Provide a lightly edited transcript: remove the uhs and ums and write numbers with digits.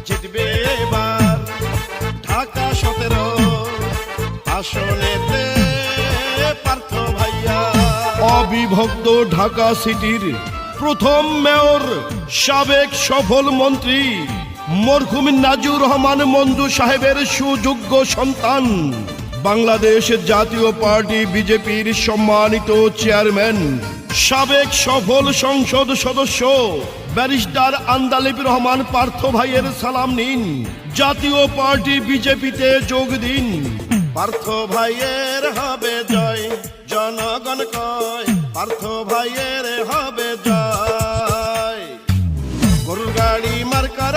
জিতবে এবার ঢাকা 17 আসনেতে পার্থ ভাইয়া। অবিভক্ত ঢাকা সিটির প্রথম মেয়র সাবেক সফল মন্ত্রী মরহুম নাজিউর রহমান মঞ্জু সাহেবের সুযোগ্য সন্তান, বাংলাদেশ জাতীয় পার্টি বিজেপির সম্মানিত চেয়ারম্যান, সাবেক সফল সংসদ সদস্য ব্যারিস্টার আন্দালিব রহমান পার্থ ভাইয়ের সালাম নিন। জাতীয় পার্টি বিজেপিতে যোগ দিন। পার্থ ভাইয়ের হবে জয়, জনগণ কয় পার্থ ভাইয়ের হবে জয়। গরুর গাড়ি মার্কার